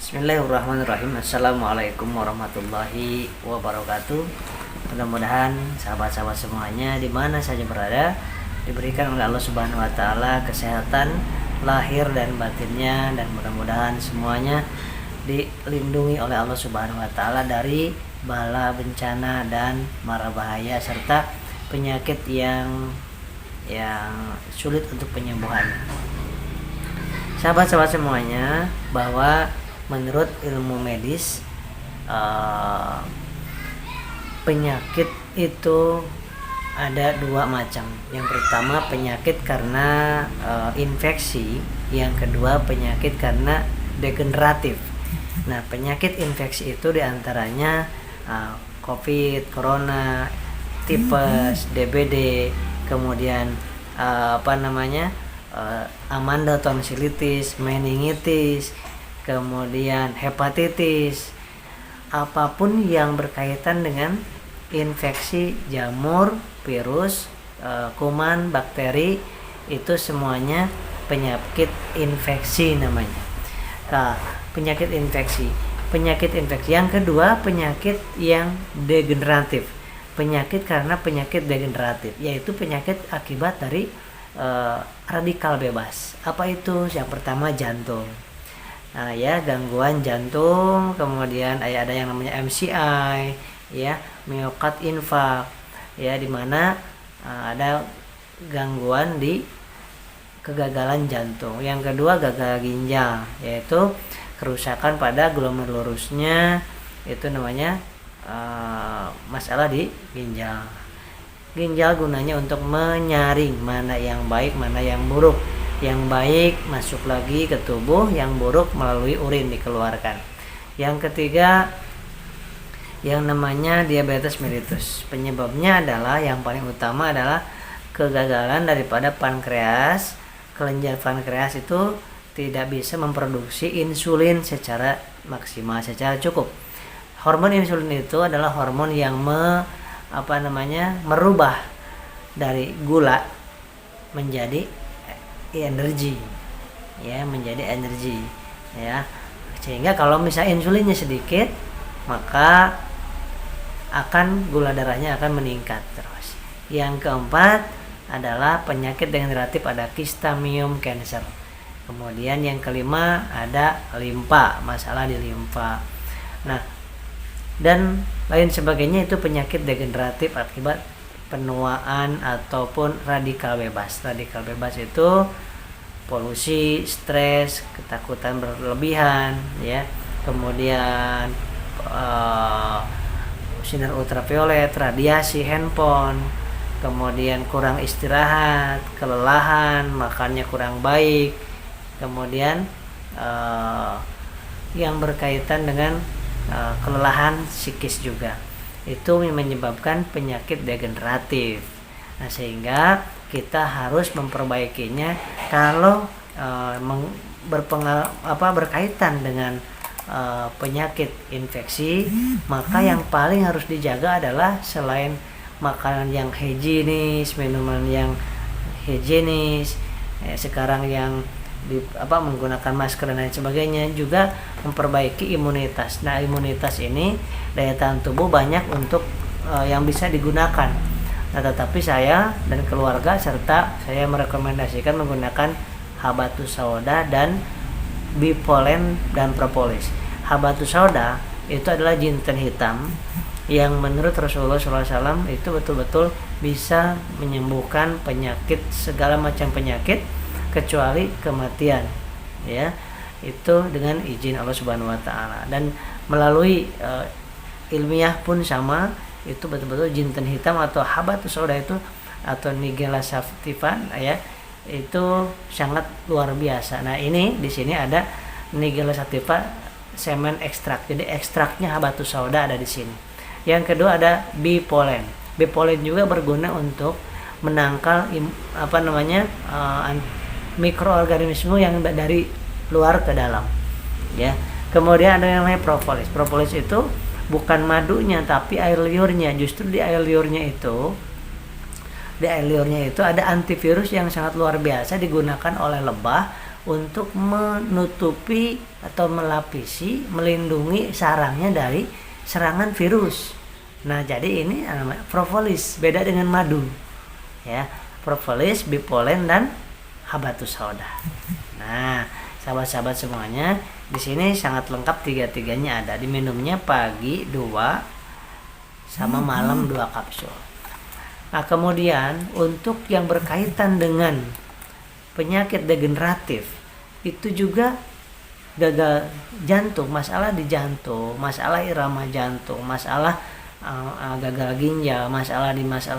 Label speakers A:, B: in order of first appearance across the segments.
A: Bismillahirrahmanirrahim. Assalamualaikum warahmatullahi wabarakatuh. Mudah-mudahan sahabat-sahabat semuanya di mana saja berada diberikan oleh Allah Subhanahu wa taala kesehatan lahir dan batinnya, dan mudah-mudahan semuanya dilindungi oleh Allah Subhanahu wa taala dari bala bencana dan mara bahaya serta penyakit yang sulit untuk penyembuhan. Sahabat-sahabat semuanya, bahwa menurut ilmu medis penyakit itu ada dua macam. Yang pertama penyakit karena infeksi, yang kedua penyakit karena degeneratif. Nah, penyakit infeksi itu diantaranya COVID, corona, tipes, DBD, kemudian amanda tonsilitis, meningitis, kemudian hepatitis, apapun yang berkaitan dengan infeksi jamur, virus, kuman, bakteri, itu semuanya penyakit infeksi namanya. Nah, penyakit infeksi. Yang kedua penyakit yang degeneratif. Penyakit karena penyakit degeneratif, yaitu penyakit akibat dari radikal bebas. Apa itu? Yang pertama jantung. Gangguan jantung, kemudian ada yang namanya MCI, myocard infarct, di mana ada gangguan di kegagalan jantung. Yang kedua gagal ginjal, yaitu kerusakan pada glomerulusnya, itu namanya masalah di ginjal. Ginjal gunanya untuk menyaring mana yang baik, mana yang buruk. Yang baik masuk lagi ke tubuh, yang buruk melalui urin dikeluarkan. Yang ketiga yang namanya diabetes mellitus. Penyebabnya adalah, yang paling utama adalah kegagalan daripada pankreas. Kelenjar pankreas itu tidak bisa memproduksi insulin secara maksimal, secara cukup. Hormon insulin itu adalah hormon yang merubah dari gula menjadi energi, sehingga kalau misalnya insulinnya sedikit, maka gula darahnya akan meningkat terus. Yang keempat adalah penyakit degeneratif, ada Cystamium cancer. Kemudian yang kelima ada limpa, masalah di limpa. Nah, dan lain sebagainya, itu penyakit degeneratif akibat penuaan ataupun radikal bebas. Radikal bebas itu polusi, stres, ketakutan berlebihan, kemudian sinar ultraviolet, radiasi handphone, kemudian kurang istirahat, kelelahan, makannya kurang baik, kemudian yang berkaitan dengan kelelahan psikis juga, itu menyebabkan penyakit degeneratif. Nah, sehingga kita harus memperbaikinya. Kalau berkaitan dengan penyakit infeksi, maka yang paling harus dijaga adalah selain makanan yang higienis, minuman yang higienis, sekarang yang menggunakan masker dan lain sebagainya, juga memperbaiki imunitas. Nah, imunitas ini daya tahan tubuh banyak untuk yang bisa digunakan. Nah, tetapi saya dan keluarga serta saya merekomendasikan menggunakan habatus sauda dan bipolen dan propolis. Habatus sauda itu adalah jinten hitam yang menurut Rasulullah SAW itu betul-betul bisa menyembuhkan penyakit, segala macam penyakit kecuali kematian, itu dengan izin Allah Subhanahu wa taala. Dan melalui ilmiah pun sama, itu betul-betul jinten hitam atau habatus sauda itu, atau Nigella sativa, itu sangat luar biasa. Nah, ini di sini ada Nigella sativa semen ekstrak. Jadi ekstraknya habatus sauda ada di sini. Yang kedua ada bipolen. Bipolen juga berguna untuk menangkal mikroorganisme yang dari luar ke dalam, Kemudian ada yang namanya propolis. Propolis itu bukan madunya tapi air liurnya. Justru di air liurnya itu ada antivirus yang sangat luar biasa, digunakan oleh lebah untuk menutupi atau melapisi, melindungi sarangnya dari serangan virus. Nah, jadi ini namanya propolis, beda dengan madu. Ya, propolis, bipolen dan habatus sauda. Nah, sahabat-sahabat semuanya, di sini sangat lengkap tiga-tiganya ada. Diminumnya pagi 2 sama malam 2 kapsul. Nah, kemudian untuk yang berkaitan dengan penyakit degeneratif itu juga gagal jantung, masalah di jantung, masalah irama jantung, masalah gagal ginjal, masalah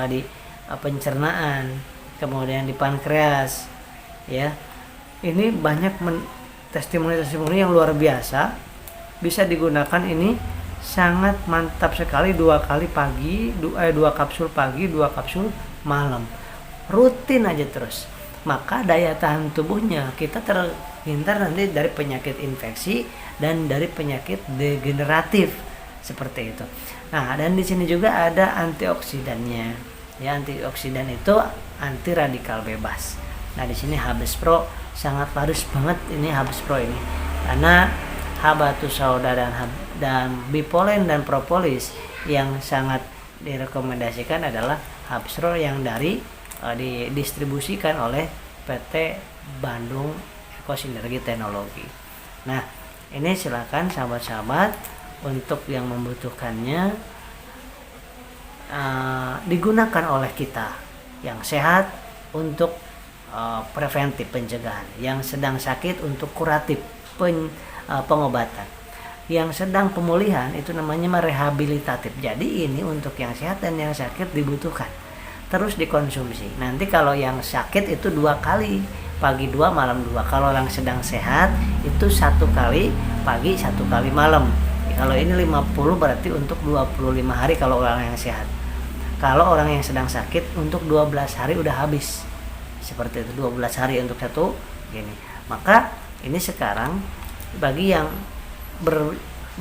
A: di pencernaan, kemudian di pankreas, ya. Ini banyak testimoni yang luar biasa, bisa digunakan. Ini sangat mantap sekali, 2 kali pagi, 2 kapsul pagi, 2 kapsul malam, rutin aja terus. Maka daya tahan tubuhnya kita terhindar nanti dari penyakit infeksi dan dari penyakit degeneratif seperti itu. Nah, dan di sini juga ada antioksidannya. Ya, antioksidan itu anti radikal bebas. Nah, di sini Habes Pro sangat laris banget ini Habes Pro ini. Karena habatus sauda dan bipolen dan propolis yang sangat direkomendasikan adalah Habes Pro yang didistribusikan oleh PT Bandung Ekosinergi Teknologi. Nah, ini silakan sahabat-sahabat untuk yang membutuhkannya digunakan oleh kita yang sehat untuk preventif pencegahan, yang sedang sakit untuk kuratif pengobatan, yang sedang pemulihan itu namanya rehabilitatif. Jadi ini untuk yang sehat dan yang sakit dibutuhkan terus dikonsumsi. Nanti kalau yang sakit itu 2 kali, pagi 2 malam 2. Kalau yang sedang sehat itu 1 kali pagi 1 kali malam. Kalau ini 50 berarti untuk 25 hari kalau orang yang sehat. Kalau orang yang sedang sakit untuk 12 hari udah habis. Seperti itu, 12 hari untuk satu gini. Maka ini sekarang bagi yang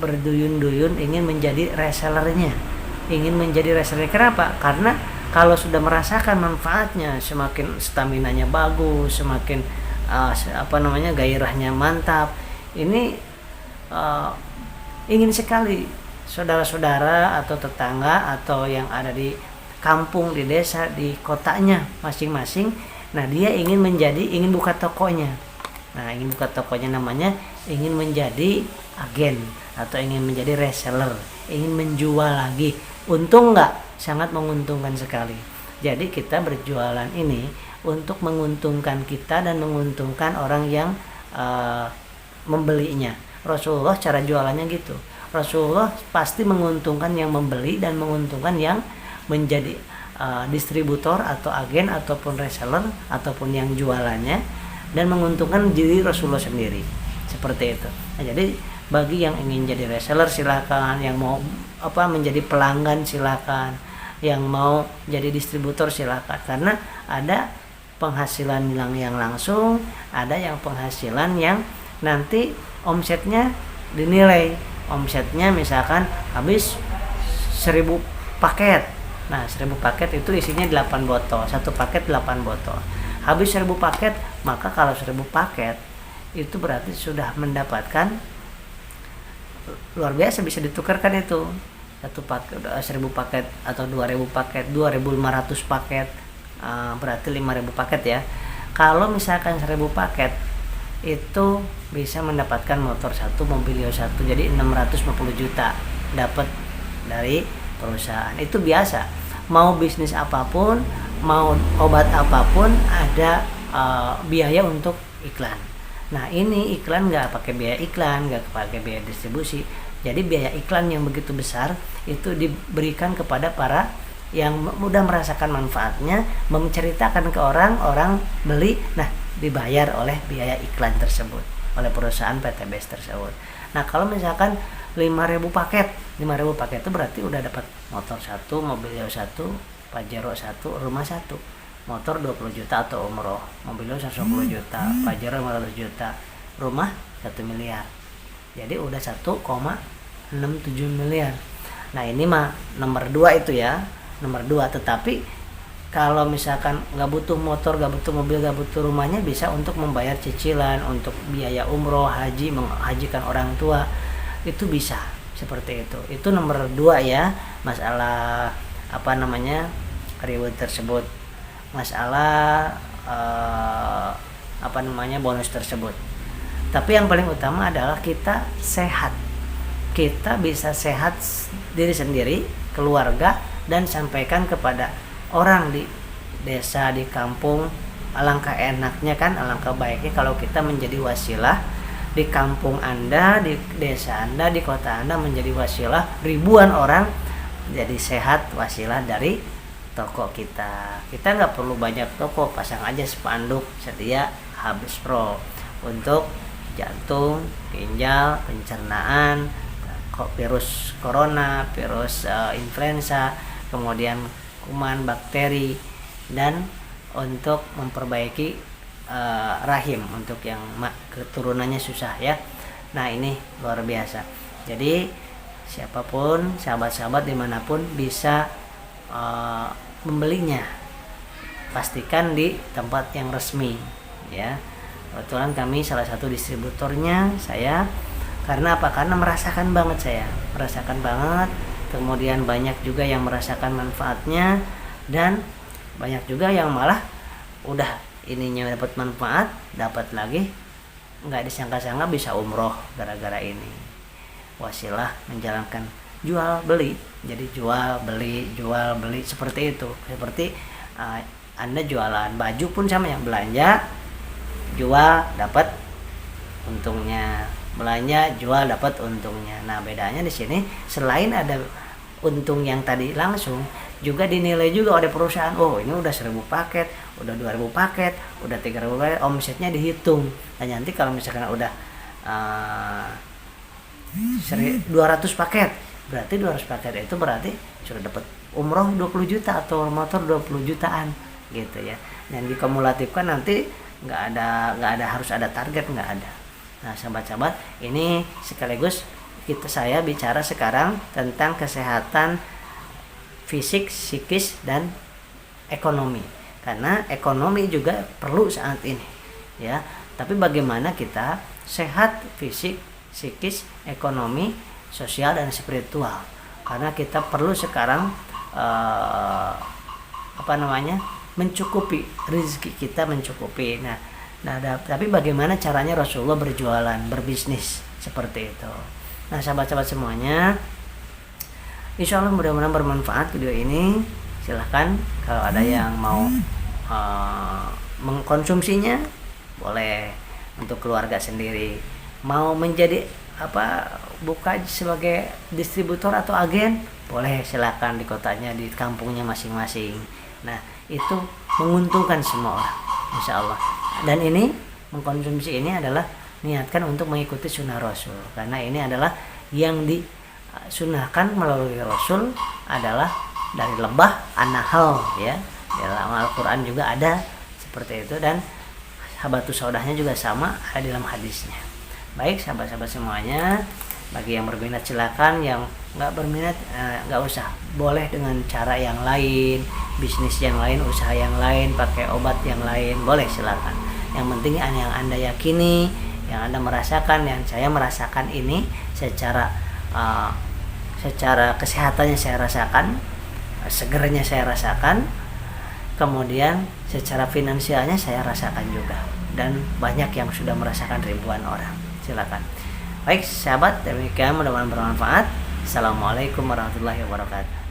A: berduyun-duyun ingin menjadi resellernya. Kenapa? Karena kalau sudah merasakan manfaatnya, semakin staminanya bagus, semakin gairahnya mantap. Ini ingin sekali saudara-saudara atau tetangga atau yang ada di kampung, di desa, di kotanya masing-masing. Nah, dia ingin buka tokonya. Nah, ingin buka tokonya namanya ingin menjadi agen atau ingin menjadi reseller, ingin menjual lagi. Untung nggak? Sangat menguntungkan sekali. Jadi kita berjualan ini untuk menguntungkan kita dan menguntungkan orang yang membelinya. Rasulullah cara jualannya gitu. Rasulullah pasti menguntungkan yang membeli dan menguntungkan yang menjadi distributor atau agen ataupun reseller ataupun yang jualannya, dan menguntungkan diri Rasulullah sendiri. Seperti itu. Nah, jadi bagi yang ingin jadi reseller silakan, yang mau menjadi pelanggan silakan, yang mau jadi distributor silakan, karena ada penghasilan yang langsung, ada yang penghasilan yang nanti omsetnya dinilai. Omsetnya misalkan habis 1000 paket. Nah, 1000 paket itu isinya 8 botol. Satu paket 8 botol. Habis 1000 paket, maka kalau 1000 paket itu berarti sudah mendapatkan luar biasa, bisa ditukarkan itu. Satu paket 1000 paket atau 2000 paket, 2500 paket, berarti 5000 paket ya. Kalau misalkan 1000 paket itu bisa mendapatkan motor 1, mobil 1, jadi 650 juta dapat dari perusahaan. Itu biasa. Mau bisnis apapun, mau obat apapun ada biaya untuk iklan. Nah, ini iklan nggak pakai biaya iklan, nggak pakai biaya distribusi. Jadi biaya iklan yang begitu besar itu diberikan kepada para yang mudah merasakan manfaatnya, menceritakan ke orang beli. Nah, dibayar oleh biaya iklan tersebut oleh perusahaan PTBS tersebut. Nah, kalau misalkan 5.000 paket itu berarti udah dapat motor 1, mobil 1, Pajero 1, rumah 1. Motor 20 juta atau umroh, mobil 110 juta, Pajero 500 juta, rumah 1 miliar. Jadi udah 1,67 miliar. Nah, ini mah nomor 2 itu ya, nomor 2. Tetapi kalau misalkan nggak butuh motor, nggak butuh mobil, nggak butuh rumahnya, bisa untuk membayar cicilan untuk biaya umroh, haji, menghajikan orang tua, itu bisa seperti itu. Itu nomor 2 ya, masalah reward tersebut, masalah bonus tersebut. Tapi yang paling utama adalah kita sehat, kita bisa sehat diri sendiri, keluarga, dan sampaikan kepada orang di desa, di kampung. Alangkah enaknya kan, alangkah baiknya kalau kita menjadi wasilah di kampung Anda, di desa Anda, di kota Anda, menjadi wasilah ribuan orang jadi sehat, wasilah dari toko kita. Kita nggak perlu banyak toko, pasang aja spanduk sedia Habis Pro untuk jantung, ginjal, pencernaan, virus corona, virus influenza, kemudian kuman, bakteri, dan untuk memperbaiki rahim untuk yang keturunannya susah ya. Nah, ini luar biasa. Jadi siapapun, sahabat-sahabat dimanapun bisa membelinya, pastikan di tempat yang resmi ya. Kebetulan kami salah satu distributornya saya. Karena apa? Karena merasakan banget kemudian banyak juga yang merasakan manfaatnya, dan banyak juga yang malah udah ininya dapat manfaat, dapat lagi nggak disangka-sangka bisa umroh gara-gara ini. Wasilah menjalankan jual beli, jadi jual beli seperti itu. Seperti Anda jualan baju pun sama, yang belanja jual dapat untungnya, belanja jual dapat untungnya. Nah, bedanya di sini selain ada untung yang tadi langsung, juga dinilai juga oleh perusahaan. Oh, ini udah 1000 paket, udah 2000 paket, udah 3000 paket, omsetnya dihitung. Dan nanti kalau misalkan udah 200 paket, berarti 200 paket itu berarti sudah dapat umroh 20 juta atau motor 20 jutaan gitu ya. Dan dikumulatifkan nanti nggak ada harus ada target, nggak ada. Nah, sahabat-sahabat, ini sekaligus saya bicara sekarang tentang kesehatan fisik, psikis, dan ekonomi. Karena ekonomi juga perlu saat ini ya. Tapi bagaimana kita sehat fisik, psikis, ekonomi, sosial, dan spiritual. Karena kita perlu sekarang mencukupi rezeki kita, mencukupi. Nah, tapi bagaimana caranya Rasulullah berjualan, berbisnis seperti itu. Nah, sahabat-sahabat semuanya, insya Allah mudah-mudahan bermanfaat video ini. Silahkan kalau ada yang mau mengkonsumsinya, boleh untuk keluarga sendiri. Mau menjadi buka sebagai distributor atau agen, boleh, silakan di kotanya, di kampungnya masing-masing. Nah, itu menguntungkan semua orang, insya Allah. Dan ini mengkonsumsi ini adalah niatkan untuk mengikuti sunnah Rasul, karena ini adalah yang disunahkan melalui Rasul adalah dari lebah an-nahl ya. Dalam Al-Quran juga ada seperti itu, dan habatus saudahnya juga sama, ada dalam hadisnya. Baik sahabat-sahabat semuanya, bagi yang berminat silakan, yang nggak berminat nggak usah, boleh dengan cara yang lain, bisnis yang lain, usaha yang lain, pakai obat yang lain, boleh, silakan. Yang penting yang Anda yakini, yang Anda merasakan, yang saya merasakan ini secara kesehatannya saya rasakan, segernya saya rasakan, kemudian secara finansialnya saya rasakan juga, dan banyak yang sudah merasakan, ribuan orang. Silakan. Baik sahabat, demikian mudah-mudahan bermanfaat. Assalamualaikum warahmatullahi wabarakatuh.